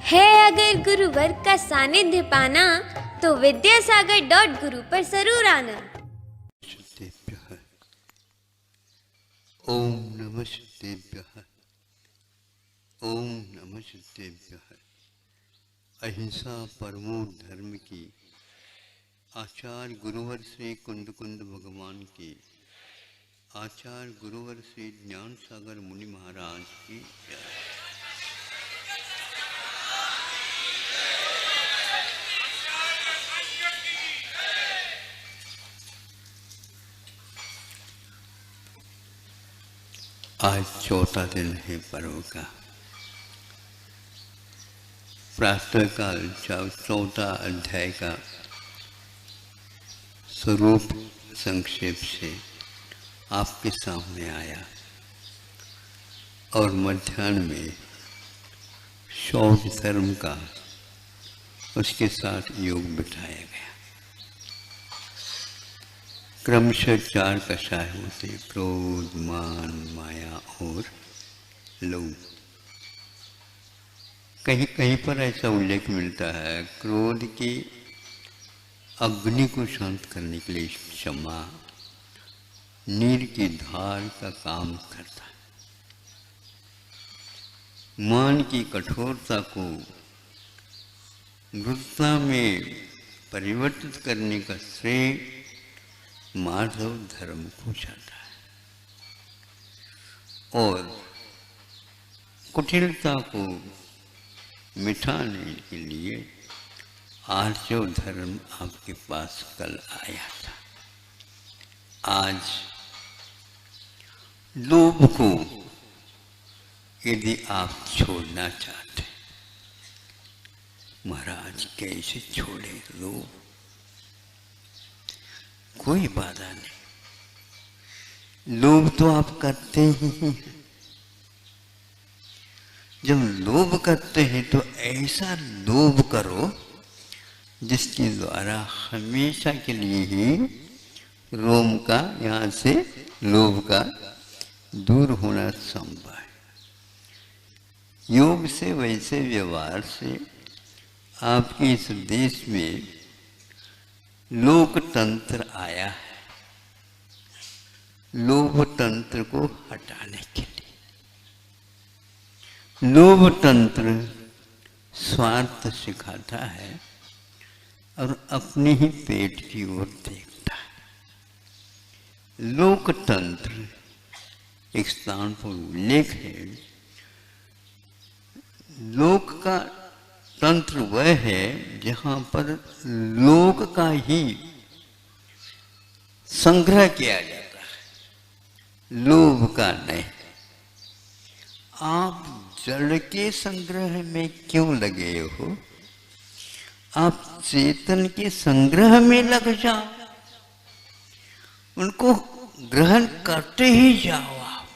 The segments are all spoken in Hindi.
है अगर गुरुवर का सानिध्य पाना तो विद्यासागर.गुरु पर जरूर आना। ओम नमः सिद्धेभ्यः। ओम नमः सिद्धेभ्यः। अहिंसा परमो धर्म की आचार्य गुरुवर श्री कुंद कुंद भगवान की, आचार्य गुरुवर श्री ज्ञान सागर मुनि महाराज की जय। आज चौथा दिन है पर्व का। प्रातःकाल 14 अध्याय का स्वरूप संक्षेप से आपके सामने आया और मध्याह्न में शौच धर्म का उसके साथ योग बिठाया गया। क्रमशः 4 कषाय होते: क्रोध, मान, माया और लोभ। कहीं कहीं पर ऐसा उल्लेख मिलता है, क्रोध की अग्नि को शांत करने के लिए क्षमा नीर की धार का काम करता है। मान की कठोरता को मृदुता में परिवर्तित करने का श्रेय माधव धर्म को जाता है और कुटिलता को मिटाने के लिए आर्जव धर्म आपके पास कल आया था। आज लोभ को यदि आप छोड़ना चाहते हैं, महाराज कैसे छोड़े लोभ? कोई बाधा नहीं, लोभ तो आप करते ही हैं। जब लोभ करते हैं तो ऐसा लोभ करो जिसके द्वारा हमेशा के लिए ही रोम का, यहाँ से लोभ का दूर होना संभव है। योग से, वैसे व्यवहार से आपके इस देश में लोकतंत्र आया है, लोभतंत्र को हटाने के लिए। लोभतंत्र स्वार्थ सिखाता है और अपने ही पेट की ओर देखता है। लोकतंत्र एक स्थान पर उल्लेख है। लोक का तंत्र वह है जहाँ पर लोक का ही संग्रह किया जाता है, लोभ का नहीं। आप जड़ के संग्रह में क्यों लगे हो? आप चेतन के संग्रह में लग जाओ, उनको ग्रहण करते ही जाओ आप,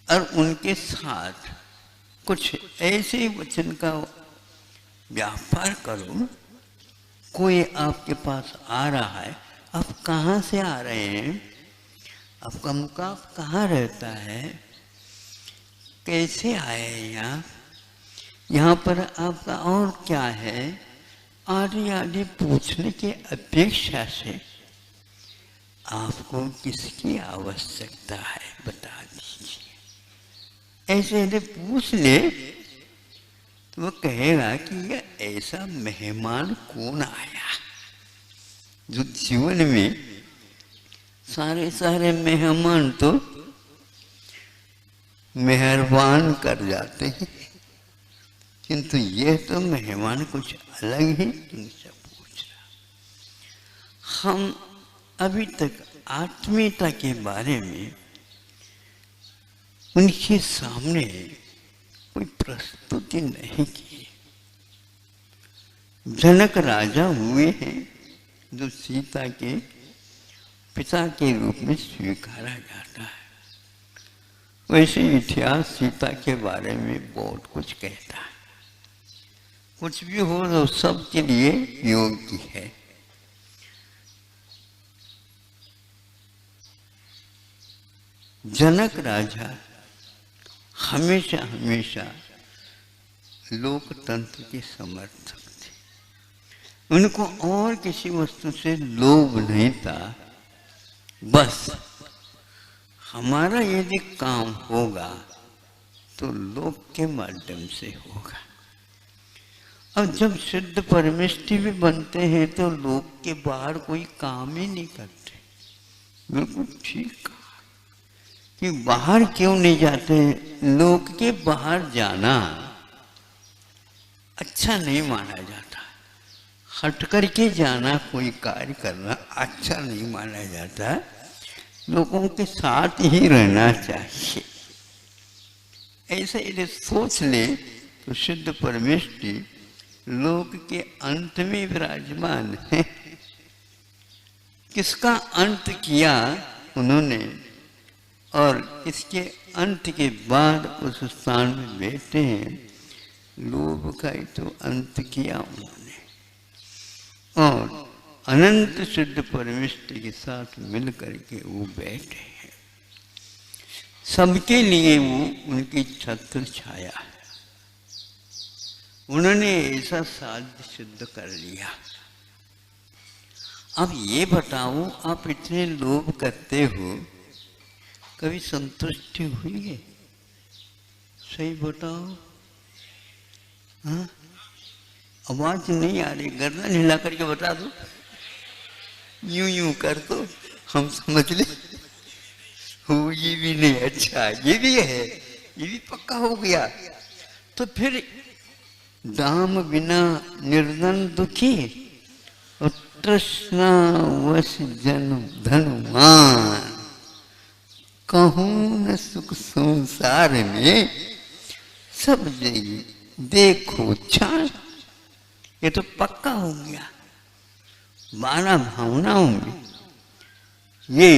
और उनके साथ कुछ ऐसे वचन का व्यापार करो। कोई आपके पास आ रहा है, आप कहाँ से आ रहे हैं, आपका मुकाम कहाँ रहता है, कैसे आए हैं यहाँ पर आपका और क्या है, आदि आदि पूछने की अपेक्षा से आपको किसकी आवश्यकता है बता दीजिए। ऐसे यदि पूछ ले तो वो कहेगा कि ये ऐसा मेहमान कौन आया जो जीवन में सारे मेहमान तो मेहरबान कर जाते हैं, किंतु ये तो मेहमान कुछ अलग ही तुमसे पूछ रहा। हम अभी तक आत्मीयता के बारे में उनके सामने कोई प्रस्तुति नहीं की। जनक राजा हुए हैं जो सीता के पिता के रूप में स्वीकारा जाता है। वैसे इतिहास सीता के बारे में बहुत कुछ कहता है। कुछ भी हो तो सबके लिए योग्य है। जनक राजा हमेशा लोकतंत्र के समर्थक थे। उनको और किसी वस्तु से लोभ नहीं था, बस हमारा यदि काम होगा तो लोक के माध्यम से होगा। अब जब शुद्ध परमेष्टि भी बनते हैं तो लोक के बाहर कोई काम ही नहीं करते। बिल्कुल ठीक कहा कि बाहर क्यों नहीं जाते। लोक के बाहर जाना अच्छा नहीं माना जाता, हट करके जाना, कोई कार्य करना अच्छा नहीं माना जाता। लोगों के साथ ही रहना चाहिए। ऐसे यदि सोच ले तो शुद्ध परमेष्टि लोक के अंत में विराजमान है। किसका अंत किया उन्होंने, और इसके अंत के बाद उस स्थान में बैठे हैं। लोभ का ही तो अंत किया उन्होंने, और अनंत शुद्ध परमेष्टि के साथ मिल करके वो बैठे हैं। सबके लिए वो उनकी छत्र छाया है। उन्होंने ऐसा साध्य सिद्ध कर लिया। अब ये बताओ, आप इतने लोभ करते हो, कभी संतुष्टि हुई है? सही बताओ। हाँ, आवाज नहीं आ रही, गर्दन हिला करके बता दो। यूं यूं कर दो, हम समझ ले। हो, ये भी नहीं, अच्छा ये भी है, ये भी पक्का हो गया। तो फिर दाम बिना निर्धन दुखी और तृष्णा वश जन धनवान, कहूं न सुख संसार में सब जगी देखो छान। ये तो पक्का हो गया। 12 भावनाओं में ये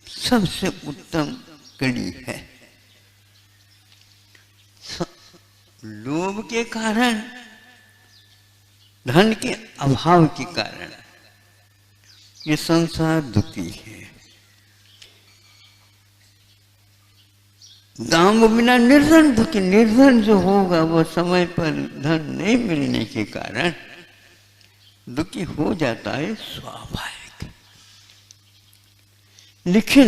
सबसे उत्तम कड़ी है। लोभ के कारण, धन के अभाव के कारण ये संसार दुखी है। दाम बिना निर्धन दुखी। निर्धन जो होगा वो समय पर धन नहीं मिलने के कारण दुखी हो जाता है, स्वाभाविक। लेकिन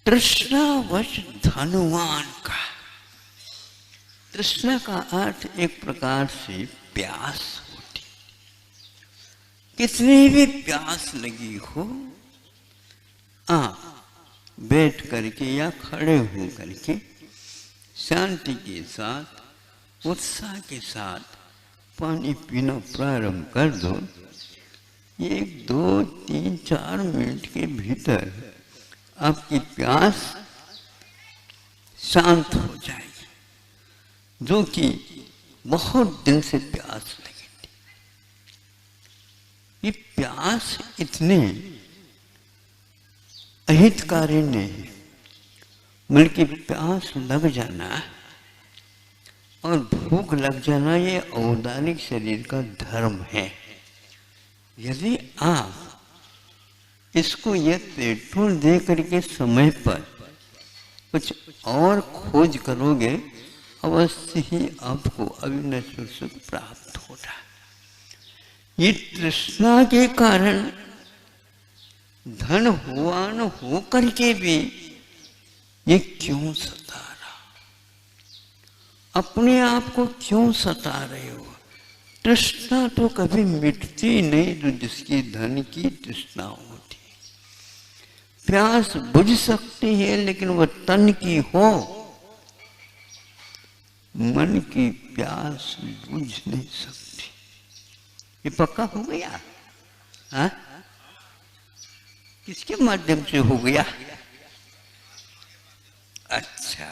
तृष्णावश धनवान का, तृष्णा का अर्थ एक प्रकार से प्यास होती। कितनी भी प्यास लगी हो, आप बैठ करके या खड़े हो करके शांति के साथ, उत्साह के साथ पानी पीना प्रारंभ कर दो। 1, 2, 3, 4 मिनट के भीतर आपकी प्यास शांत हो जाएगी, जो कि बहुत दिन से प्यास लगी थी। ये प्यास इतने अहितकारी नहीं, बल्कि प्यास लग जाना और भूख लग जाना ये औदानिक शरीर का धर्म है। यदि आप इसको ये पेट्रोल दे करके समय पर कुछ और खोज करोगे, अवश्य ही आपको अविनश्वर सुख प्राप्त होगा। ये तृष्णा के कारण धन हुआ न हो करके भी ये क्यों सता रहा? अपने आप को क्यों सता रहे हो? तृष्णा तो कभी मिटती नहीं जो जिसकी धन की तृष्णा होती। प्यास बुझ सकती है, लेकिन वह तन की हो, मन की प्यास बुझ नहीं सकती। ये पक्का हो गया? हाँ, किसके माध्यम से हो गया? अच्छा,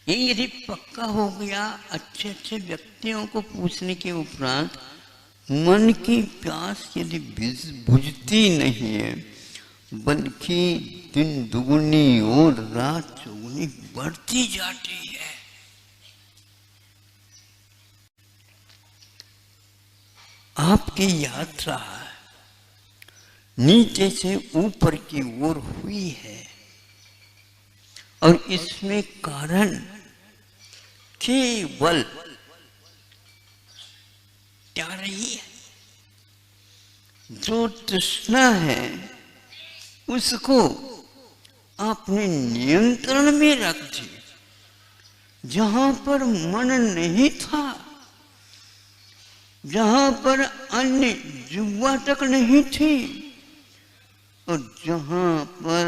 ये यदि पक्का हो गया, अच्छे अच्छे व्यक्तियों को पूछने के उपरांत मन की प्यास यदि बुझती नहीं है, बल्कि दिन दुगुनी और रात चौगुनी बढ़ती जाती है, आपकी यात्रा नीचे से ऊपर की ओर हुई है और इसमें कारण केवल क्या रही है? जो तृष्णा है उसको आपने नियंत्रण में रख दी। जहां पर मन नहीं था, जहां पर अन्य जुआ तक नहीं थी और जहां पर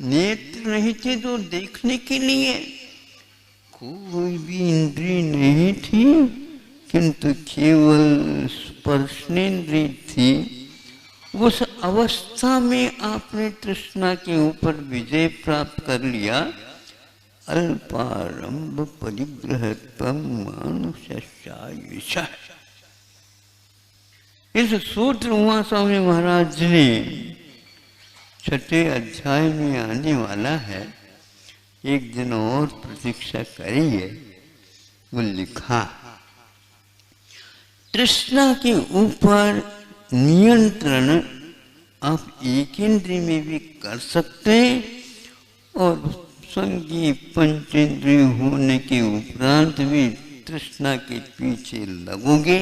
नेत्र नहीं थे तो देखने के लिए कोई भी इंद्रिय नहीं थी, किंतु केवल स्पर्शेंद्रिय थी। उस अवस्था में आपने तृष्णा के ऊपर विजय प्राप्त कर लिया। अल्पारंभ परिग्रहत्वं मानुषस्यायुषः। इस सूत्र उमा स्वामी महाराज ने 6 अध्याय में आने वाला है, एक दिन और प्रतीक्षा करेंगे। वो लिखा, तृष्णा के ऊपर नियंत्रण आप एक इंद्रिय में भी कर सकते हैं और संगी पंचेंद्रिय होने के उपरांत भी तृष्णा के पीछे लगोगे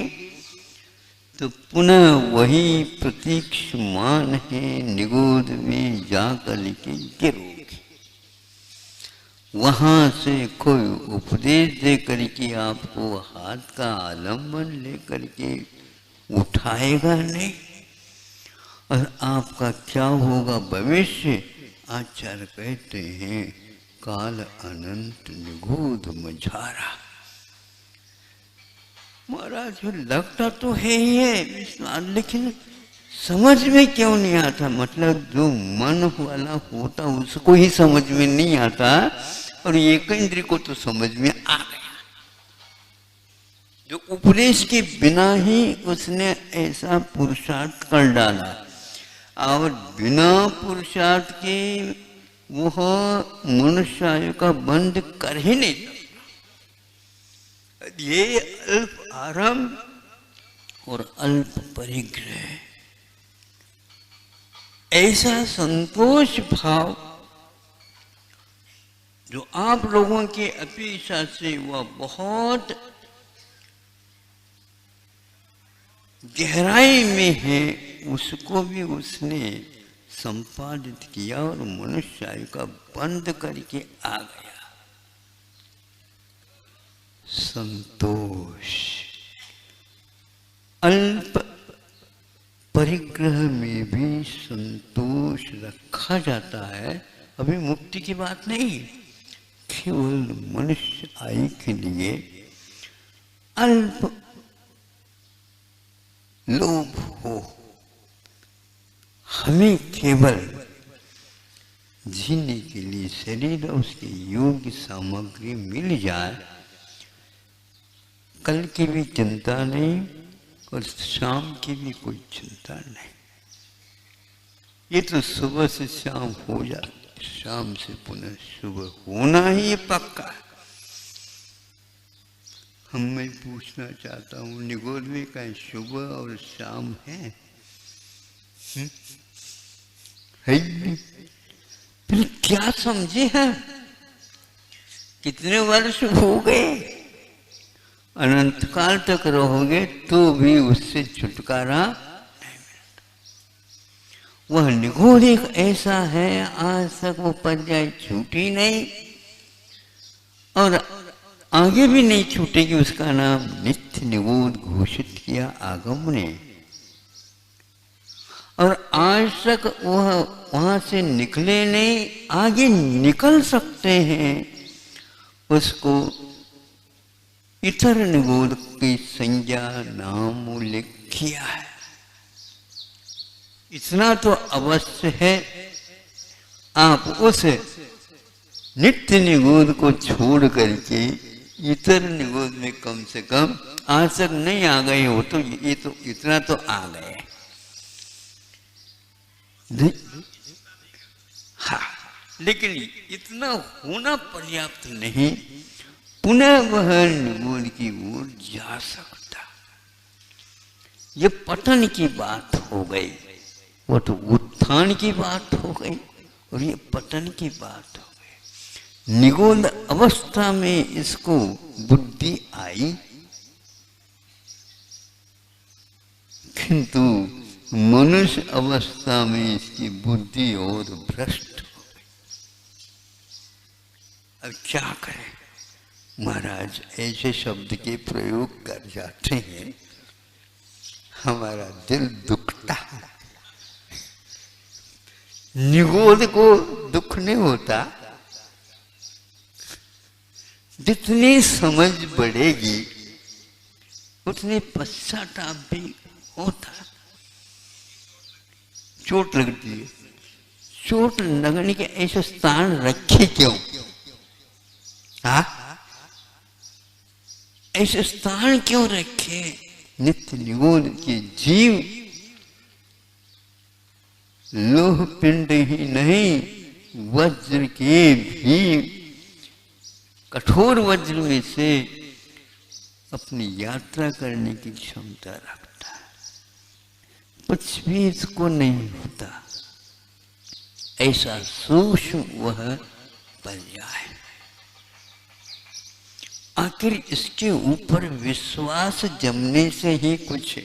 तो पुनः वही प्रतीक्षमान है, निगोद में जाकर के गिरोगे। वहां से कोई उपदेश दे करके आपको हाथ का आलम्बन लेकर के उठाएगा नहीं। और आपका क्या होगा भविष्य? आचार्य कहते हैं काल अनंत निगूढ़ मझारा। महाराज लगता तो है ही है, लेकिन समझ में क्यों नहीं आता? मतलब जो मन वाला होता उसको ही समझ में नहीं आता और एक इंद्रिय को तो समझ में आ गया। जो उपदेश के बिना ही उसने ऐसा पुरुषार्थ कर डाला और बिना पुरुषार्थ के वह मनुष्य आयु का बंद कर ही नहीं सकता। ये अल्प आरंभ और अल्प परिग्रह, ऐसा संतोष भाव जो आप लोगों के अपेक्षा से वह बहुत गहराई में है, उसको भी उसने संपादित किया और मनुष्य आयु का बंद करके आ गया। संतोष अल्प परिग्रह में भी संतोष रखा जाता है। अभी मुक्ति की बात नहीं, केवल मनुष्य आयु के लिए अल्प लोभ हो, हमें केवल जीने के लिए शरीर और उसके योग्य सामग्री मिल जाए, कल की भी चिंता नहीं और शाम की भी कोई चिंता नहीं। ये तो सुबह से शाम हो जाती, शाम से पुनः सुबह होना ही ये पक्का है। मैं पूछना चाहता हूँ, निगोद में कहीं सुबह और शाम है? फिर क्या समझे हैं? कितने वर्ष हो गए, अनंत काल तक रहोगे तो भी उससे छुटकारा नहीं मिलता। वह निगोद एक ऐसा है, आज तक वो पर्याय छूटी नहीं और आगे भी नहीं छूटेगी। उसका नाम नित्य निगोद घोषित किया आगम ने और आज तक वह वहां से निकले नहीं, आगे निकल सकते हैं। उसको इतर निगोद की संज्ञा नाम उल्लेख किया है। इतना तो अवश्य है, आप उस नित्य निगोद को छोड़ करके इतर निगोद में कम से कम आज तक नहीं आ गए हो तो ये तो इतना तो आ गए। हाँ, लेकिन इतना होना पर्याप्त नहीं, पुनः वह निगोद की ओर जा सकता। ये पतन की बात हो गई, वो तो उत्थान की बात हो गई और ये पतन की बात हो गई। निगूढ़ अवस्था में इसको बुद्धि आई, किंतु मनुष्य अवस्था में इसकी बुद्धि और भ्रष्ट हो गई। अब क्या करें महाराज, ऐसे शब्द के प्रयोग कर जाते हैं, हमारा दिल दुखता है। निगोद को दुख नहीं होता, जितनी समझ बढ़ेगी उतनी पश्चाताप भी होता। चोट लगती है, चोट लगने के ऐसे स्थान रखे क्यों? हाँ, ऐसे स्थान क्यों रखे? नित्य निगोद के जीव लोह पिंड ही नहीं, वज्र के भी कठोर वज्र में से अपनी यात्रा करने की क्षमता रखता है, कुछ भी इसको नहीं होता। ऐसा सूक्ष्म वह पर्याय। आखिर इसके ऊपर विश्वास जमने से ही कुछ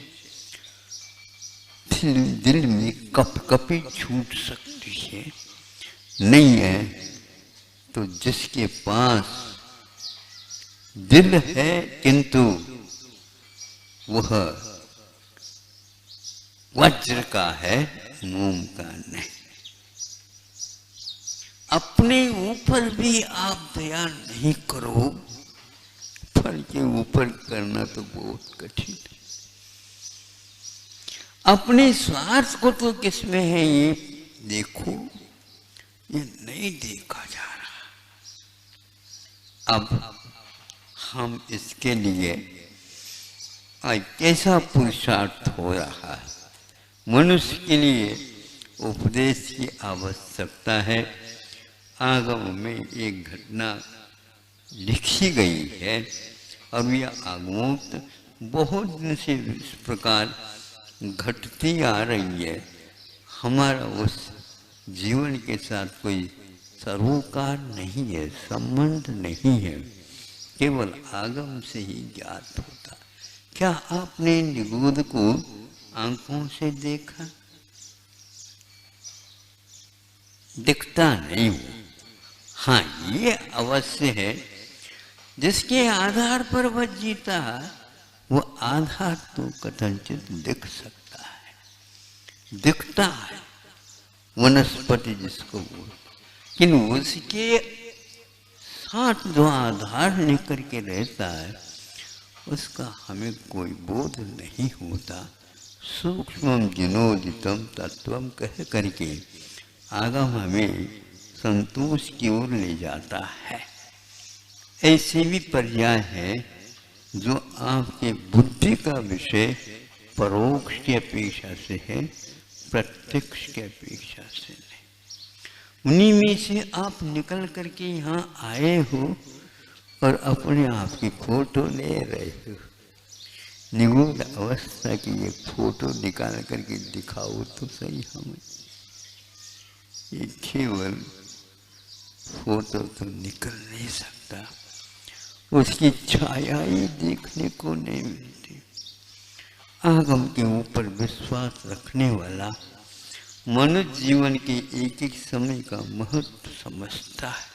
दिल में कपकपी छूट सकती है। नहीं है तो जिसके पास दिल है किंतु वह वज्र का है, मोम का नहीं। अपने ऊपर भी आप दया नहीं करो, फल के ऊपर करना तो बहुत कठिन है। अपने स्वार्थ को तो किसमें है ये देखो, ये नहीं देखा जा रहा। अब हम इसके लिए कैसा पुरुषार्थ हो रहा है। मनुष्य के लिए उपदेश की आवश्यकता है। आगम में एक घटना लिखी गई है और यह आगमोक्त बहुत दिन से इस प्रकार घटती आ रही है। हमारा उस जीवन के साथ कोई सरोकार नहीं है, संबंध नहीं है, केवल आगम से ही ज्ञात होता। क्या आपने निगूढ़ को आंखों से देखा? दिखता नहीं हो। हाँ, ये अवश्य है, जिसके आधार पर वह जीता वो आधार तो कथनचित दिख सकता है, दिखता है वनस्पति जिसको बोल, लेकिन उसके साथ जो आधार लेकर के रहता है उसका हमें कोई बोध नहीं होता। सूक्ष्मम जिनोदितम तत्वम कह करके आगम हमें संतोष की ओर ले जाता है। ऐसे भी पर्याय है जो आपके बुद्धि का विषय परोक्ष की अपेक्षा से है, प्रत्यक्ष की अपेक्षा से नहीं। उन्हीं में से आप निकल करके यहाँ आए हो और अपने आप की फोटो ले रहे हो। निगूढ़ अवस्था की ये फोटो निकाल करके दिखाओ तो सही हमें। ये केवल फोटो तो निकल नहीं सकता, उसकी छाया ही देखने को नहीं मिलती। आगम के ऊपर विश्वास रखने वाला मनुष्य जीवन के एक एक समय का महत्व समझता है।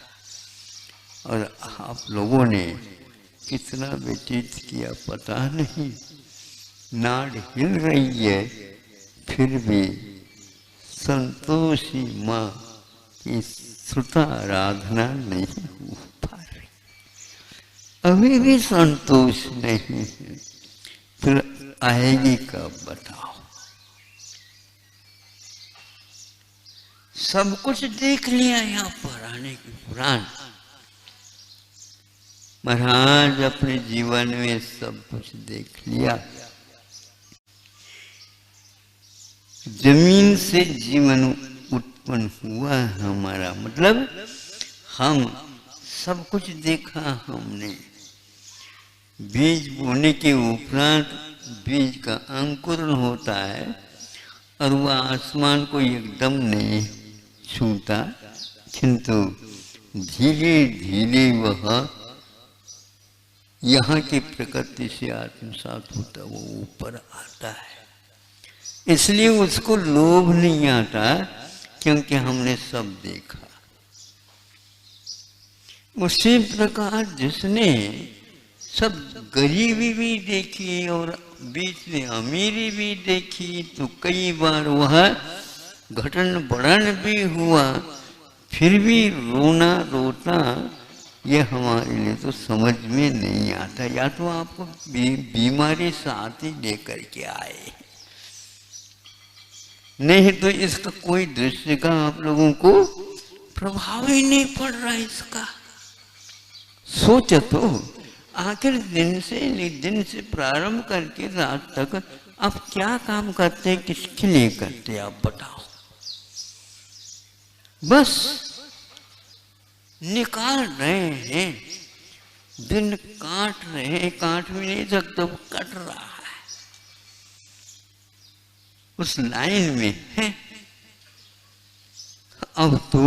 और आप लोगों ने कितना व्यतीत किया पता नहीं, नाड़ हिल रही है फिर भी संतोषी माँ की श्रुता आराधना नहीं हो पा रही। अभी भी संतोष नहीं है, फिर आएगी कब बताओ। सब कुछ देख लिया यहाँ पुराने की पुराण। महाराज अपने जीवन में सब कुछ देख लिया। जमीन से जीवन उत्पन्न हुआ है हमारा, मतलब हम सब कुछ देखा हमने। बीज बोने के उपरांत बीज का अंकुरण होता है और वह आसमान को एकदम नहीं छूता, किंतु धीरे धीरे वह यहाँ की प्रकृति से आत्मसात होता, वो ऊपर आता है। इसलिए उसको लोभ नहीं आता, क्योंकि हमने सब देखा। उसी प्रकार जिसने सब गरीबी भी देखी और बीच में अमीरी भी देखी, तो कई बार वह घटन बढ़न भी हुआ, फिर भी रोना रोता ये हमारे लिए तो समझ में नहीं आता। या तो आपको बीमारी साथ ही लेकर के आए, नहीं तो इसका कोई दृश्य का आप लोगों को प्रभाव ही नहीं पड़ रहा इसका। सोचो तो, आखिर दिन से प्रारंभ करके रात तक आप क्या काम करते हैं, किसके लिए करते हैं, आप बताओ। बस निकाल रहे हैं, दिन काट रहे हैं, काट भी नहीं सकते, कट रहा है, उस लाइन में है। अब तो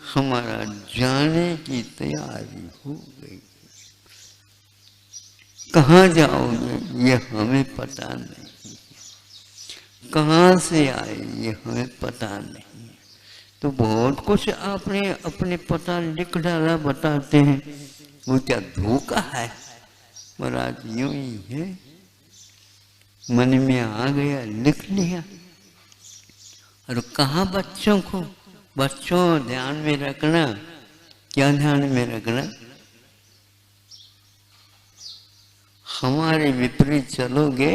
हमारा जाने की तैयारी हो गई। कहाँ जाओगे ये हमें पता नहीं, कहाँ से आए ये हमें पता नहीं। तो बहुत कुछ आपने अपने पता लिख डाला, बताते हैं, वो क्या धोखा है। महाराज यूं ही है, मन में आ गया लिख लिया। और कहा बच्चों ध्यान में रखना, क्या ध्यान में रखना, हमारे विपरीत चलोगे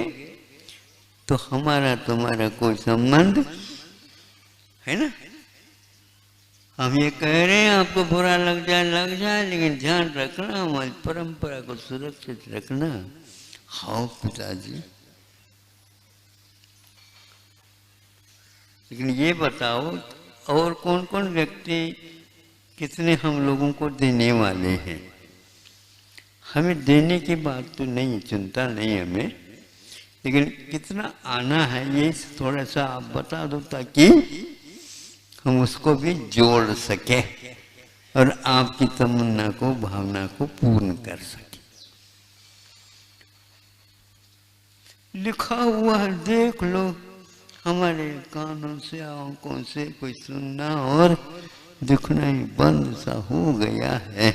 तो हमारा तुम्हारा कोई संबंध है ना। हम ये कह रहे हैं आपको बुरा लग जाए, लेकिन ध्यान रखना, हमारी परंपरा को सुरक्षित रखना। हाँ पिताजी, लेकिन ये बताओ और कौन कौन व्यक्ति कितने हम लोगों को देने वाले हैं। हमें देने की बात तो नहीं, चिंता नहीं हमें, लेकिन कितना आना है ये थोड़ा सा आप बता दो, ताकि हम उसको भी जोड़ सके और आपकी तमन्ना को, भावना को पूर्ण कर सके। लिखा हुआ है, देख लो, हमारे कानों से आंखों से कोई सुनना और दिखना ही बंद सा हो गया है।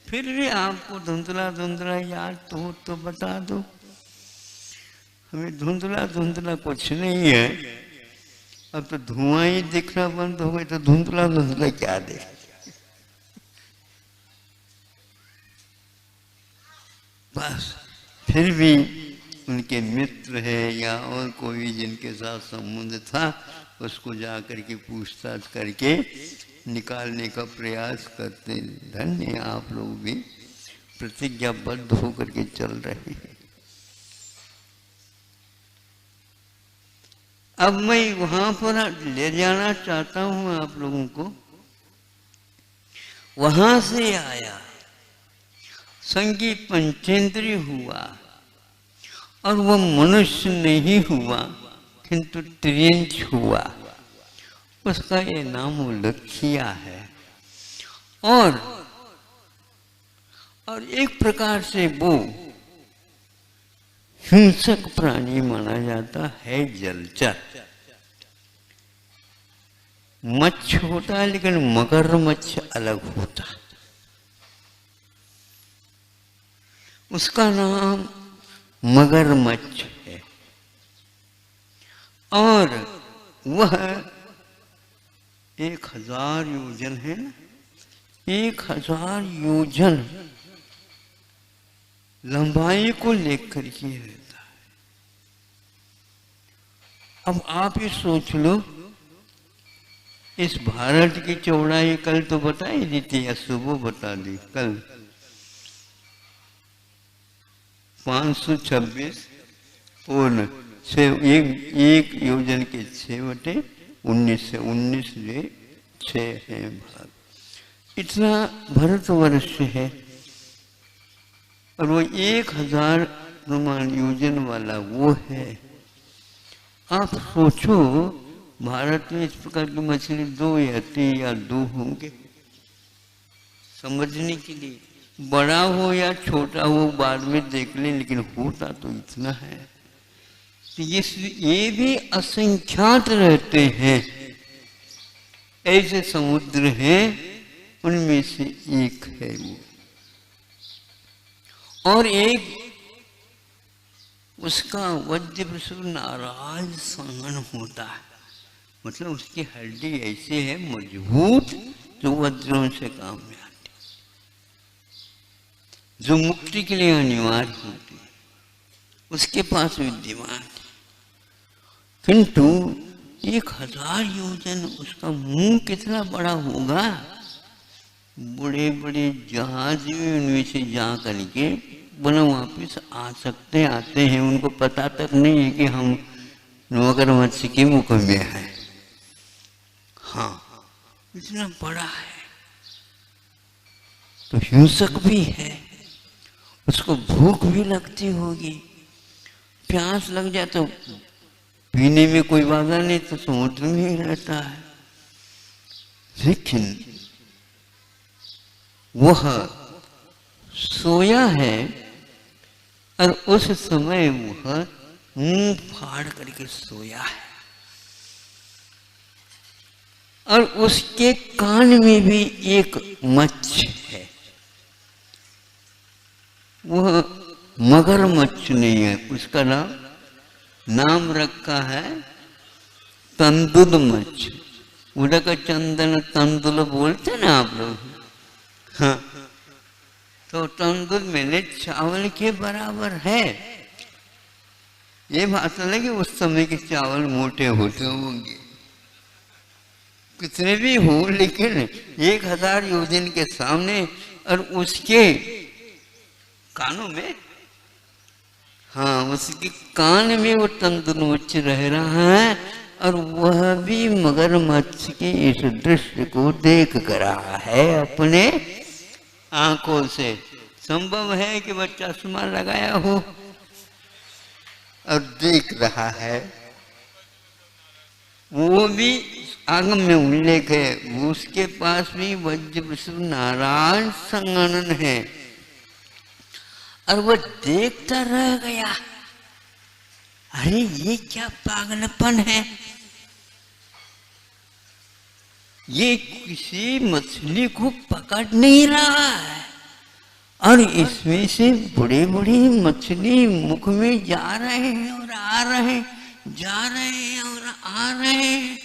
फिर भी आपको धुंधला धुंधला याद तो बता दो। हमें धुंधला धुंधला कुछ नहीं है। अब तो धुआं ही दिखना बंद हो गई, तो धुंधला धुंधला क्या दे। बस फिर भी उनके मित्र है या और कोई जिनके साथ संबंध था, उसको जाकर के पूछताछ करके निकालने का प्रयास करते। धन्य आप लोग भी प्रतिज्ञाबद्ध होकर के चल रहे हैं। अब मैं वहां पर ले जाना चाहता हूं आप लोगों को। वहां से आया, संगीत पंचेंद्रिय हुआ, और वह मनुष्य नहीं हुआ, किंतु त्रियंच हुआ। उसका ये नाम लक्ष्या है। और एक प्रकार से वो हिंसक प्राणी माना जाता है, जलचर। मच्छ होता है, लेकिन मगरमच्छ अलग होता। उसका नाम मगरमच्छ है। और वह 1000 योजन है ना, 1000 योजन लंबाई को लेकर के रहता है। अब आप ये सोच लो, इस भारत की चौड़ाई कल तो बता ही दी थी, या सुबह बता दी, कल 526 पूर्ण एक योजन के 6/19 से 19 से 6 है भाग। इतना भारतवर्ष है, और वो 1000 प्रमाण योजन वाला वो है। आप सोचो भारत में इस प्रकार की मछली 2 या 3 या 2 होंगे। समझने के लिए बड़ा हो या छोटा हो बाद में देख लें, लेकिन होता तो इतना है। तो ये भी असंख्यात रहते हैं। ऐसे समुद्र हैं, उनमें से एक है वो। और एक उसका वज्रवसु नाराज संगन होता है, मतलब उसकी हड्डी ऐसे है मजबूत जो वज्रों से काम में आती, जो मुक्ति के लिए अनिवार्य होती है, उसके पास विद्यमान है। किंतु 1000 योजन उसका मुंह कितना बड़ा होगा। बड़े बड़े जहाज भी उनमें से जा करके बोला वापिस आ सकते आते हैं, उनको पता तक नहीं है कि हम मगरमच्छ के मुख में है। हाँ, इतना बड़ा है। तो हिंसक भी है, उसको भूख भी लगती होगी, प्यास लग जाए तो पीने में कोई बाधा नहीं, तो समुद्र में ही रहता है। लेकिन वह सोया है और उस समय वह मुंह फाड़ करके सोया है, और उसके कान में भी एक मच्छ है। वह मगरमच्छ नहीं है, उसका नाम रखा है तंदुल मच्छ। उड़क चंदन तंदुल बोलते ना आप लोग। हाँ, तो तंदुल मैंने चावल के बराबर है। ये बात अलग है, उस समय के चावल मोटे होते होंगे, कितने भी हो, लेकिन 1000 योजन के सामने, और उसके कानों में, हाँ, उसके कान में वो तंदुरुस्त रह रहा है, और वह भी मगरमच्छ के इस दृश्य को देख कर रहा है अपने आंखों से। संभव है कि वह चश्मा लगाया हो और देख रहा है। वो भी आगम में उल्लेख है, उसके पास भी वज्रवसु नारायण संगणन है, और वह देखता रह गया। अरे ये क्या पागलपन है, ये किसी मछली को पकड़ नहीं रहा है, और इसमें से बड़े बड़ी मछली मुख में जा रहे हैं और आ रहे हैं, जा रहे हैं और आ रहे हैं।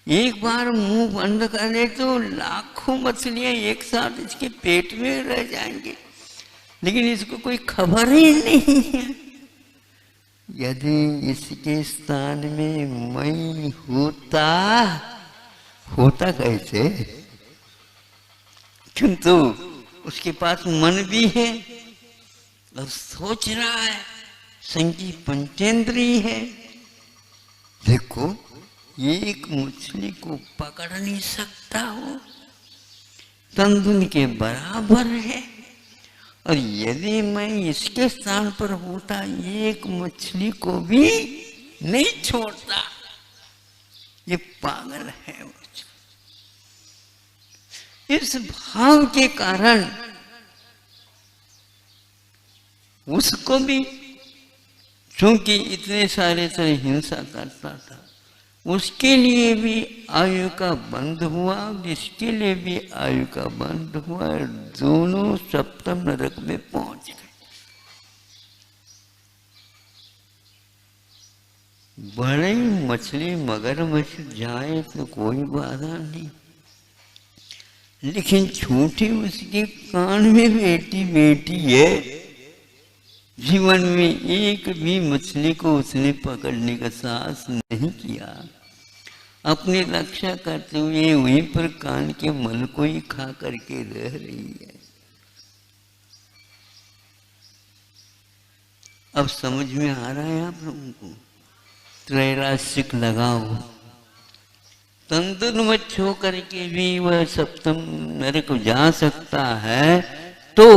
एक बार मुंह बंद कर दे तो लाखों मछलियां एक साथ इसके पेट में रह जाएंगे, लेकिन इसको कोई खबर ही नहीं है। यदि इसके स्थान में मैं होता कैसे? किंतु उसके पास मन भी है और सोच रहा है, संगीत पंचेंद्रिय है। देखो, ये एक मछली को पकड़ नहीं सकता हो, तंदुल के बराबर है, और यदि मैं इसके स्थान पर होता एक मछली को भी नहीं छोड़ता। ये पागल है। इस भाव के कारण उसको भी, चूंकि इतने सारे तरह हिंसा करता था, उसके लिए भी आयु का बंध हुआ, जिसके लिए भी आयु का बंध हुआ, दोनों सप्तम नरक में पहुंच गए। बड़े मछली मगरमच्छ जाए तो कोई बाधा नहीं, लेकिन छोटी उसके कान में बेटी बेटी है। जीवन में एक भी मछली को उसने पकड़ने का साहस नहीं किया। अपनी रक्षा करते हुए वहीं पर कान के मल को ही खा करके रह रही है। अब समझ में आ रहा है आप लोगों को? त्रैराशिक लगाओ, तंदुरुस्त होकर के भी वह सप्तम नरक जा सकता है, तो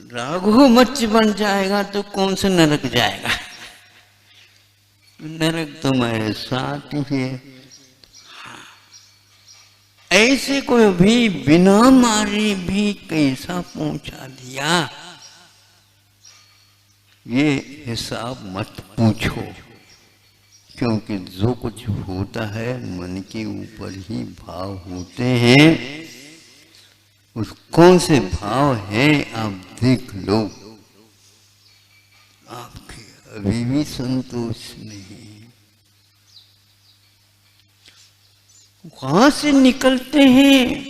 राघव मच्छ बन जाएगा तो कौन सा नरक जाएगा? नरक तुम्हारे साथ ही है। हाँ। ऐसे कोई भी बिना मारे भी कैसा पहुंचा दिया, ये हिसाब मत पूछो, क्योंकि जो कुछ होता है मन के ऊपर ही भाव होते हैं। उस कौन से भाव हैं आप देख लो, आपके अभी भी संतोष नहीं। वहां से निकलते हैं,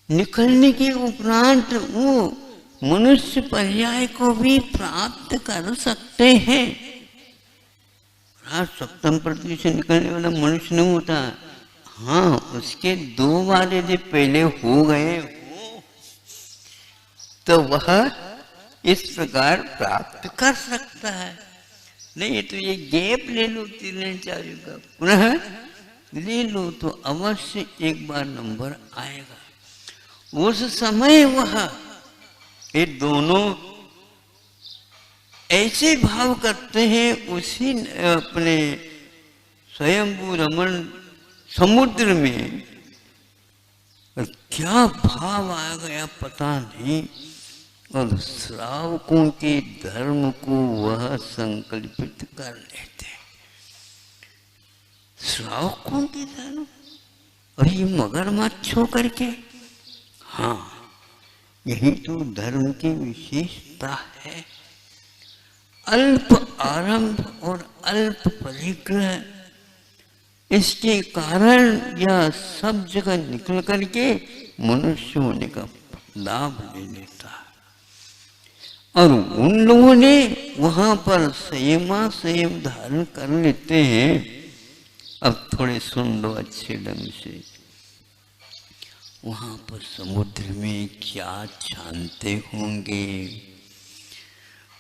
निकलने के उपरांत वो मनुष्य पर्याय को भी प्राप्त कर सकते हैं। सप्तम पृथ्वी से निकलने वाला मनुष्य नहीं होता। हाँ, उसके 2 बार यदि पहले हो गए हो तो वह इस प्रकार प्राप्त कर सकता है। नहीं तो ये गैप ले लो 3-4 का, पुनः ले लो तो अवश्य एक बार नंबर आएगा। उस समय वह ये दोनों ऐसे भाव करते हैं, उसी अपने स्वयंभू रमण समुद्र में क्या भाव आ गया पता नहीं, और श्रावकों के धर्म को वह संकल्पित कर लेते। श्रावकों के धर्म, और ये मगरमच्छ हो करके, हाँ यही तो धर्म की विशेषता है। अल्प आरंभ और अल्प परिग्रह, इसके कारण यह सब जगह निकल करके मनुष्य होने का लाभ ले लेता है। और उन लोगों ने वहां पर संयम धारण कर लेते हैं। अब थोड़े सुन लो अच्छे ढंग से, वहां पर समुद्र में क्या छानते होंगे।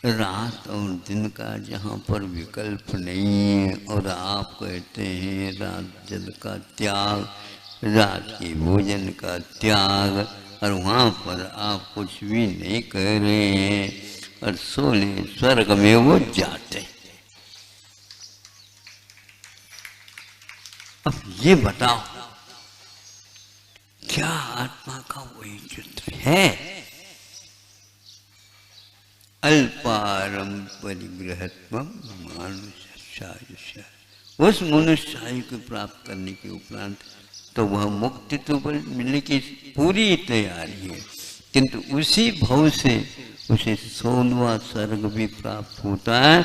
रात और दिन का जहाँ पर विकल्प नहीं है, और आप कहते हैं रात जल का त्याग, रात के भोजन का त्याग, और वहाँ पर आप कुछ भी नहीं कह रहे हैं, और सोने स्वर्ग में वो जाते। अब ये बताओ, क्या आत्मा का वही चित्र है? अल्पारंभ परिग्रहत्व मानुष्य, उस मनुष्य को प्राप्त करने के उपरांत तो वह मुक्ति तो मिलने की पूरी तैयारी है, किंतु उसी भाव से उसे 16वां स्वर्ग भी प्राप्त होता है,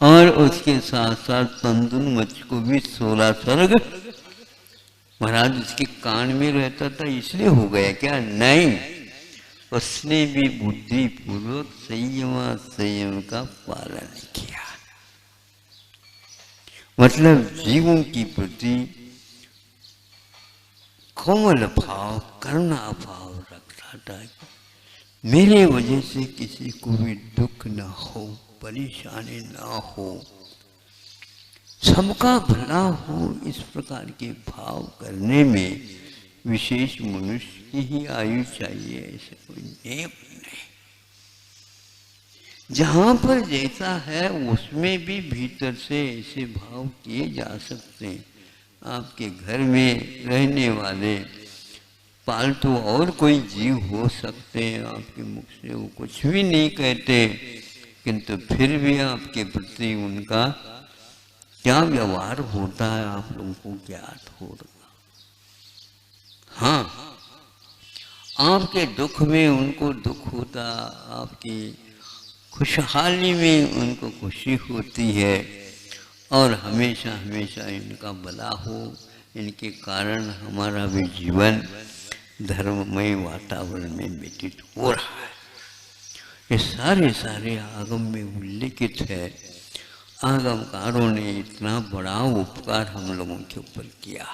और उसके साथ साथ तंदुन को भी 16 स्वर्ग। महाराज उसके कान में रहता था इसलिए हो गया क्या? नहीं, उसने भी बुद्धि पूर्वक संयम का पालन किया। मतलब जीवों की प्रति कोमल भाव, करुणा भाव रखता था। मेरे वजह से किसी को भी दुख न हो, परेशानी न हो, सबका भला हो, इस प्रकार के भाव करने में विशेष मनुष्य की ही आयु चाहिए, ऐसे कोई नियम नहीं। जहाँ पर जैसा है उसमें भी भीतर से ऐसे भाव किए जा सकते हैं। आपके घर में रहने वाले पालतू और कोई जीव हो सकते हैं, आपके मुख से वो कुछ भी नहीं कहते, किंतु फिर भी आपके प्रति उनका क्या व्यवहार होता है आप लोगों को ज्ञात होगा। हाँ, आपके दुख में उनको दुख होता, आपकी खुशहाली में उनको खुशी होती है, और हमेशा हमेशा इनका भला हो, इनके कारण हमारा भी जीवन धर्ममय वातावरण में व्यतीत हो रहा है। ये सारे आगम में उल्लेखित है। आगमकारों ने इतना बड़ा उपकार हम लोगों के ऊपर किया,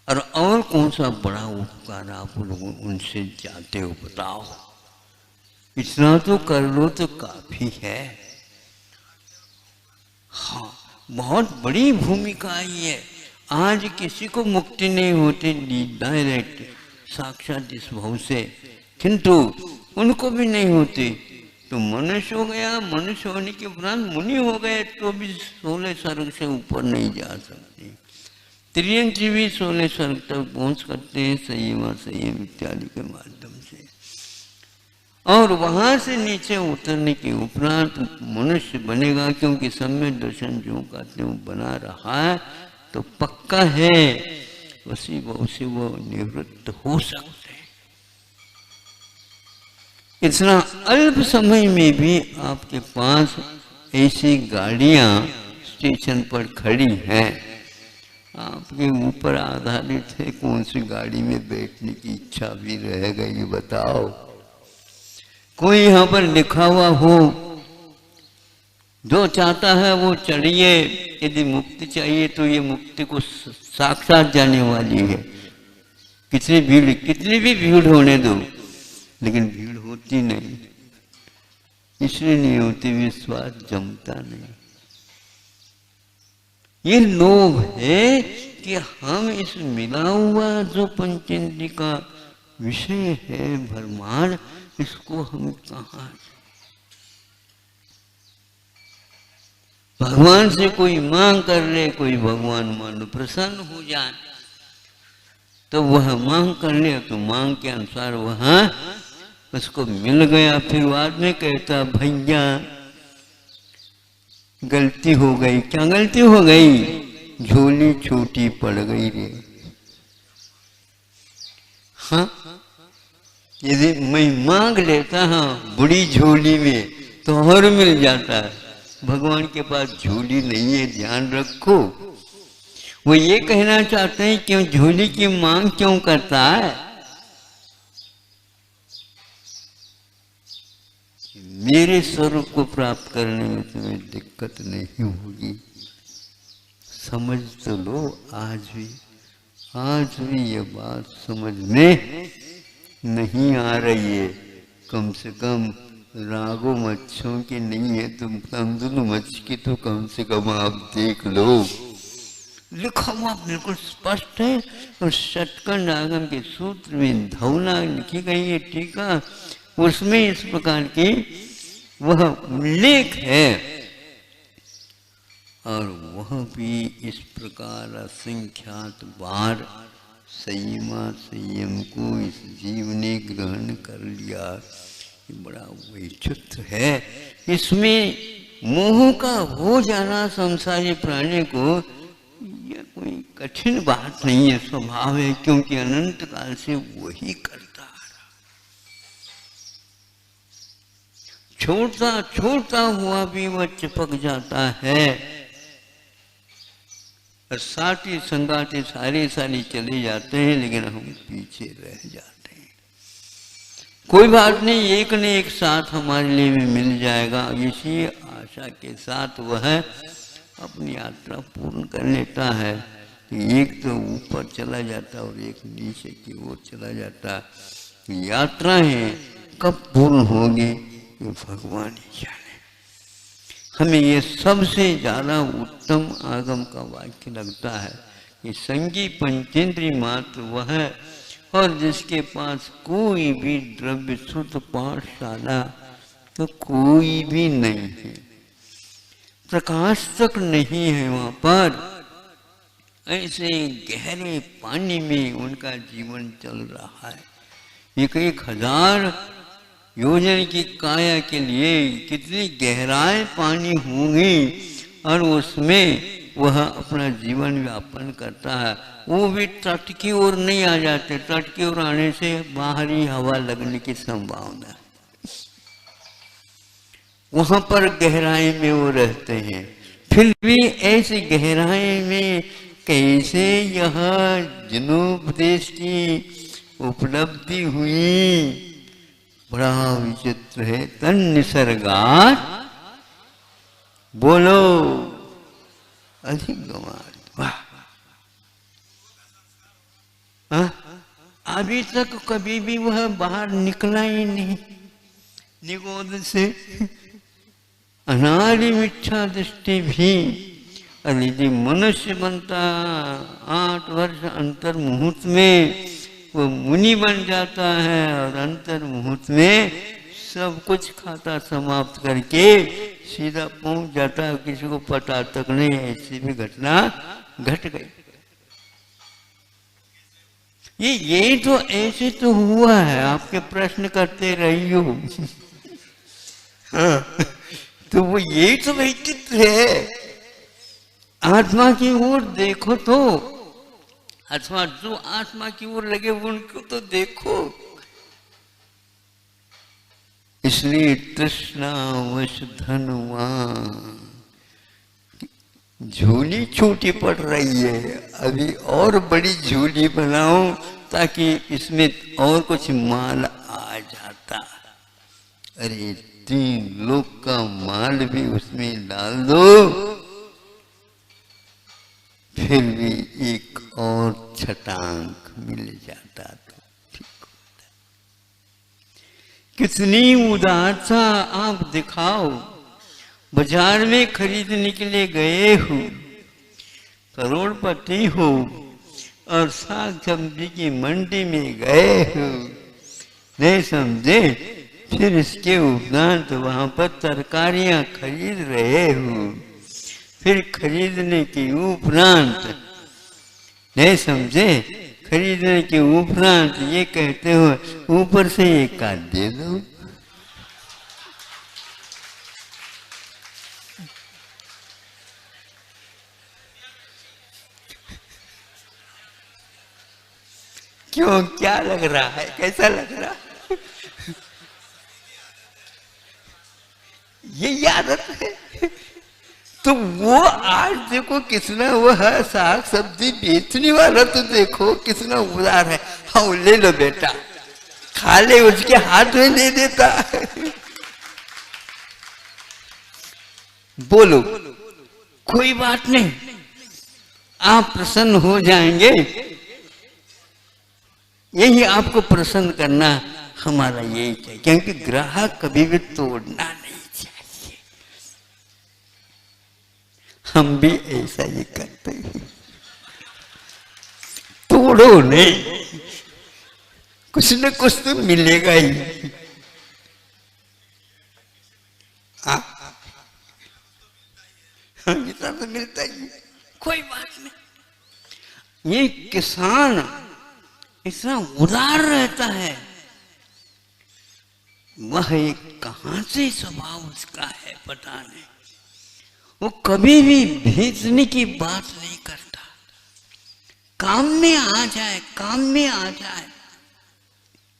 और कौन सा बड़ा उपकार आप लोगों उनसे चाहते हो बताओ? इतना तो कर लो तो काफी है। हाँ, बहुत बड़ी भूमिका ये। आज किसी को मुक्ति नहीं होती डायरेक्ट साक्षात इस भाव से, किंतु उनको भी नहीं होती, तो मनुष्य हो गया, मनुष्य होने के उपरांत मुनि हो गए तो भी 16 स्वर्ग से ऊपर नहीं जा सकते। त्रियंक भी 16 स्वर्ग तक पहुंच करते हैं संयम इत्यादि के माध्यम से। और वहां से नीचे उतरने के उपरांत मनुष्य बनेगा, क्योंकि सम्यक दर्शन जो कहते हैं बना रहा है तो पक्का है उसी वो निवृत्त हो सकते हैं। इतना अल्प समय में भी आपके पास ऐसी गाड़ियां स्टेशन पर खड़ी हैं, आपके ऊपर आधारित है कौन सी गाड़ी में बैठने की इच्छा भी रहेगा ये बताओ। कोई यहाँ पर लिखा हुआ हो, जो चाहता है वो चढ़िए, यदि मुक्ति चाहिए तो ये मुक्ति को साक्षात जाने वाली है। कितनी भी भीड़ होने दो, लेकिन भीड़ होती नहीं, इसलिए नहीं होती, विश्वास जमता नहीं। ये लोभ है कि हम इस मिला हुआ जो पंचेंद्रिय का विषय है भरमार, इसको हम कहाँ भगवान से कोई मांग कर ले, कोई भगवान मान प्रसन्न हो जाए तो वह मांग कर ले, तो मांग के अनुसार वह उसको मिल गया। फिर बाद में कहता भैया गलती हो गई। क्या गलती हो गई? झोली छोटी पड़ गई रे। हाँ, यदि मैं मांग लेता हाँ बुढ़ी झोली में तो और मिल जाता है। भगवान के पास झोली नहीं है, ध्यान रखो। वो ये कहना चाहते हैं क्यों झोली की मांग क्यों करता है? मेरे स्वरूप को प्राप्त करने में तुम्हें दिक्कत नहीं होगी। समझ तो लो, आज भी ये बात समझ में नहीं आ रही है। कम से कम रागो मच्छों की नहीं है, तुम तंदुल मच्छ की तो कम से कम आप देख लो। लिखा हुआ बिल्कुल स्पष्ट है। और षटकंड आगम के सूत्र में धौला लिखी गई है टीका, उसमें इस प्रकार की वह उल्लेख है। और वह भी इस प्रकार असंख्यात बार संयम को इस जीव ने ग्रहण कर लिया। ये बड़ा वैचित्र है। इसमें मोह का हो जाना संसारी प्राणी को यह कोई कठिन बात नहीं है, स्वभाव है, क्योंकि अनंत काल से वही करता आ रहा। छोड़ता हुआ भी वह चिपक जाता है। और साथी संगाती सारी चले जाते हैं, लेकिन हम पीछे रह जाते हैं। कोई बात नहीं, एक न एक साथ हमारे लिए भी मिल जाएगा। इसी आशा के साथ वह अपनी यात्रा पूर्ण कर लेता है। एक तो ऊपर चला जाता और एक नीचे की ओर चला जाता। यात्राएं कब पूर्ण होगी ये भगवान ही जाने। हमें ये सबसे ज्यादा उत्तम आगम का वाक्य लगता है कि संगी पंचेंद्रिय मात्र वह है, और जिसके पास कोई भी द्रव्य शुद्ध पाठशाला तो कोई भी नहीं है, प्रकाश तक नहीं है वहां पर। ऐसे गहरे पानी में उनका जीवन चल रहा है। 1000 योजन की काया के लिए कितनी गहराई पानी होगी, और उसमें वह अपना जीवन व्यापन करता है। वो भी तट की ओर नहीं आ जाते, तट की ओर आने से बाहरी हवा लगने की संभावना है। वहां पर गहराई में वो रहते हैं। फिर भी ऐसी गहराई में कैसे यह जनोपदेश की उपलब्धि हुई, बड़ा विचित्र है। तन निसर्गात बोलो अधिक गवार। वाह, अभी तक कभी भी वह बाहर निकला ही नहीं निगोद से। अनादि मिथ्या दृष्टि भी। और यदि मनुष्य बनता 8 वर्ष अंतर मुहूर्त में वो मुनि बन जाता है, और अंतर मुहूर्त में सब कुछ खाता समाप्त करके सीधा पहुंच जाता है, किसी को पता तक नहीं। ऐसी भी घटना घट गई। ये तो ऐसे तो हुआ है, आपके प्रश्न करते रही हो। हाँ, तो वो यही तो व्यक्तित्व है। आत्मा की ओर देखो तो, अथवा जो आत्मा की ओर लगे उनको तो देखो। इसलिए तृष्णावश धनवान, झोली छोटी पड़ रही है, अभी और बड़ी झोली बनाओ ताकि इसमें और कुछ माल आ जाता। अरे 3 लोग का माल भी उसमें डाल दो, फिर भी एक और छटांक मिल जाता तो ठीक होता। कितनी उदारता आप दिखाओ। बाजार में खरीदने के लिए गए हो, करोड़पति हो, और साग सब्जी की मंडी में गए हो, नहीं समझे, फिर इसके उपरांत वहां पर तरकारियां खरीद रहे हो, फिर खरीदने के उपरांत, नहीं समझे, खरीदने के उपरांत ये कहते हो ऊपर से एक काट दे दो। क्यों, क्या लग रहा है, कैसा लग रहा है? ये आदत है। तो वो आज देखो कितना वो है, साग सब्जी बेचने वाला तो देखो कितना उदार है। हाँ ले लो बेटा, खा ले, उसके हाथ में दे देता। बोलो कोई बात नहीं, आप प्रसन्न हो जाएंगे। यही आपको प्रसन्न करना हमारा यही चाहिए, क्योंकि ग्राहक कभी भी तोड़ना नहीं चाहिए। हम भी ऐसा ही करते हैं, तोड़ो नहीं, कुछ न कुछ तो मिलेगा ही। हाँ, इतना तो मिलता ही, कोई बात नहीं। ये किसान इतना उदार रहता है, वह एक कहां से स्वभाव उसका है पता नहीं। वो कभी भी भेजने की बात नहीं करता, काम में आ जाए, काम में आ जाए।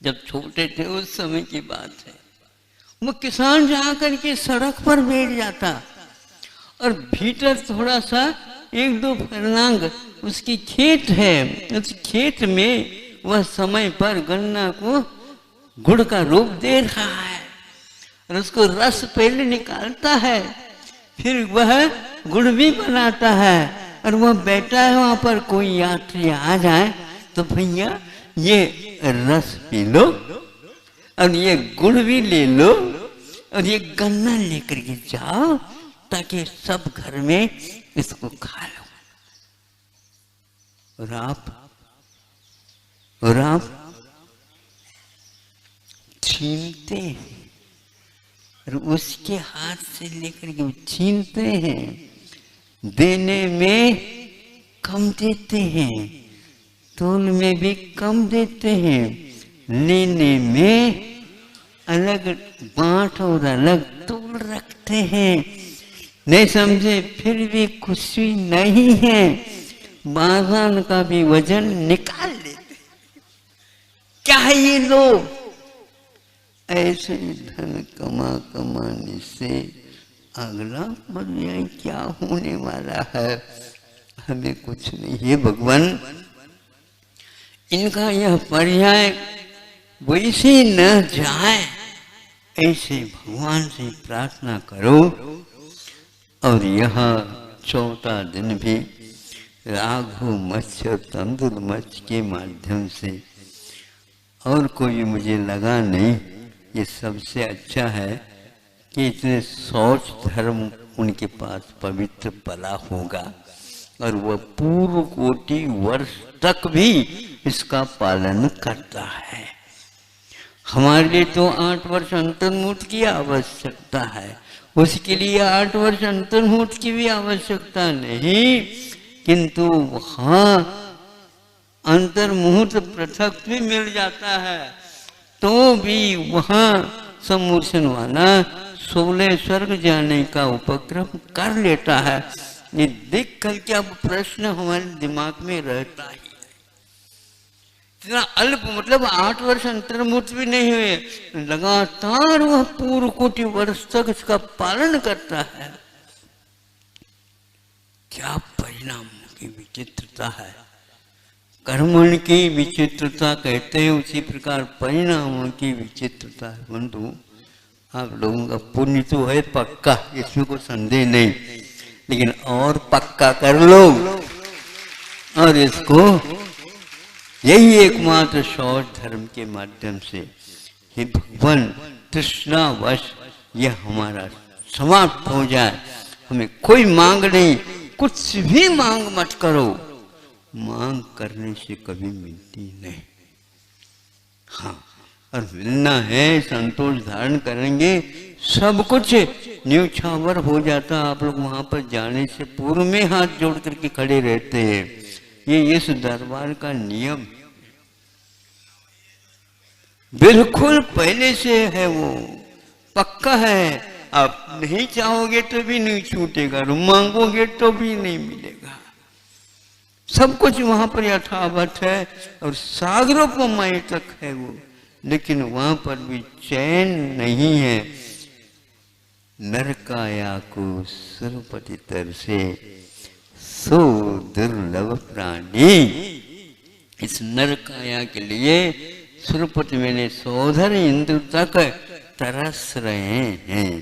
जब छोटे थे उस समय की बात है, वो किसान जाकर के सड़क पर बैठ जाता और भीतर थोड़ा सा 1-2 फरलांग उसकी खेत है, उस खेत में वह समय पर गन्ना को गुड़ का रूप दे रहा है और उसको रस पहले निकालता है, फिर वह गुड़ भी बनाता है और वह बैठा है वहां पर। कोई यात्री आ जाए तो भैया ये रस पी लो और ये गुड़ भी ले लो और ये गन्ना लेकर के जाओ ताकि सब घर में इसको खा लो। और आप छीनते हैं और उसके हाथ से लेकर के छीनते हैं, देने में कम देते हैं, तोल में भी कम देते हैं, लेने में अलग बांट और अलग तोल रखते हैं, नहीं समझे, फिर भी खुशी नहीं है, बाजान का भी वजन निकाल लेते। क्या है ये लोग? ऐसे धन कमाने से अगला पर्याय क्या होने वाला है हमें कुछ नहीं है। भगवान इनका यह पर्याय वैसे न जाए, ऐसे भगवान से प्रार्थना करो। और यह 4था दिन भी राघव मत्स्य और तंदुर मत्स्य के माध्यम से, और कोई मुझे लगा नहीं, ये सबसे अच्छा है कि इतने शौच धर्म उनके पास पवित्र पला होगा और वह पूर्व कोटि वर्ष तक भी इसका पालन करता है। हमारे लिए तो 8 वर्ष अंतर्मुहूर्त की आवश्यकता है, उसके लिए 8 वर्ष अंतर्मुहूर्त की भी आवश्यकता नहीं, किंतु वहाँ अंतर्मुहूर्त पृथक भी मिल जाता है तो भी वहाँ सम्मोचन वाला 16 स्वर्ग जाने का उपक्रम कर लेता है। ये देख करके अब प्रश्न हमारे दिमाग में रहता ही, इतना अल्प मतलब 8 वर्ष अंतर्मुहूर्त भी नहीं हुए, लगातार वह पूर्व कोटि वर्ष तक इसका पालन करता है। क्या परिणाम की विचित्रता है, कर्मण की विचित्रता कहते हैं, उसी प्रकार परिणामों की विचित्रता है। बंधु, आप लोगों का पुण्य तो है पक्का, इसमें कोई संदेह नहीं, लेकिन और पक्का कर लो और इसको यही एकमात्र शौच धर्म के माध्यम से हे भगवान तृष्णावश यह हमारा समाप्त हो जाए। हमें कोई मांग नहीं, कुछ भी मांग मत करो, मांग करने से कभी मिलती नहीं। हाँ, और मिलना है, संतोष धारण करेंगे, सब कुछ न्यौछावर हो जाता। आप लोग वहां पर जाने से पूर्व में हाथ जोड़ करके खड़े रहते हैं, ये इस दरबार का नियम बिल्कुल पहले से है, वो पक्का है। आप नहीं चाहोगे तो भी नहीं छूटेगा, मांगोगे तो भी नहीं मिलेगा, सब कुछ वहां पर यथावत है और सागरोपमय तक है वो, लेकिन वहां पर भी चैन नहीं है। नरकाया को सुरपति तर से सो दुर्लभ प्राणी, इस नरकाया के लिए सुरपति मैंने सोधर इंद्र तक तरस रहे हैं,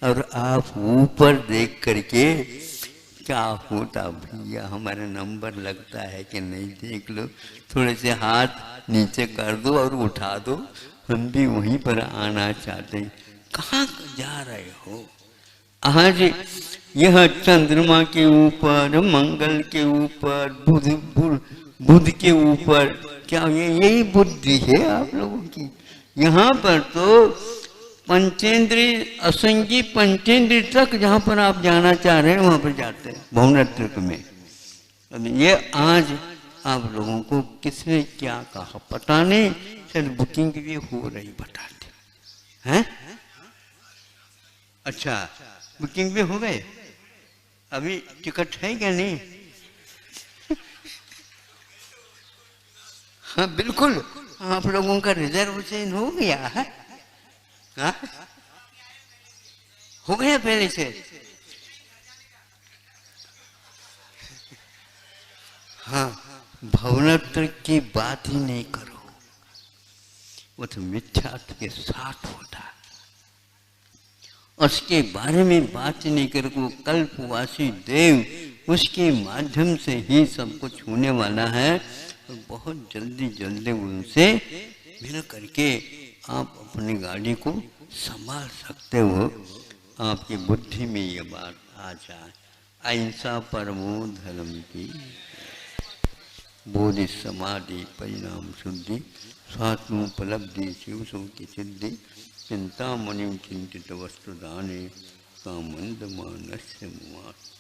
और आप ऊपर देख करके क्या होता भैया हमारा नंबर लगता है कि नहीं, देख लो, थोड़े से हाथ नीचे कर दो और उठा दो, हम भी वहीं पर आना चाहते हैं। कहाँ जा रहे हो? आज यह चंद्रमा के ऊपर, मंगल के ऊपर, बुध के ऊपर, क्या यही बुद्धि है आप लोगों की? यहाँ पर तो पंचेंद्रीय, असंगी पंचेंद्रीय तक जहाँ पर आप जाना चाह रहे हैं वहाँ पर जाते हैं भौनत्रिक में। अब ये आज आप लोगों को किसने क्या कहा पता नहीं, शायद बुकिंग भी हो रही बताते हैं। अच्छा, बुकिंग भी हो गए, अभी टिकट है क्या नहीं? हाँ बिल्कुल, आप लोगों का रिजर्वेशन हो गया है। हाँ? हो गया पहले से? हाँ, भवनत्र की बात ही नहीं करो, वो तो मिथ्यात्व के साथ होता है, उसके बारे में बात नहीं करो। वो कल्पवासी देव, उसके माध्यम से ही सब कुछ होने वाला है, और बहुत जल्दी जल्दी उनसे मिल करके आप अपनी गाड़ी को संभाल सकते हो। आपकी बुद्धि में ये बात आ जाए। अहिंसा परमो धर्म की, बोधि समाधि परिणाम शुद्धि, स्वात्मोपलब्धि शिव सुख की सिद्धि, चिंता मणि चिंतित वस्तुदाने कामंद मानस्य मुआस।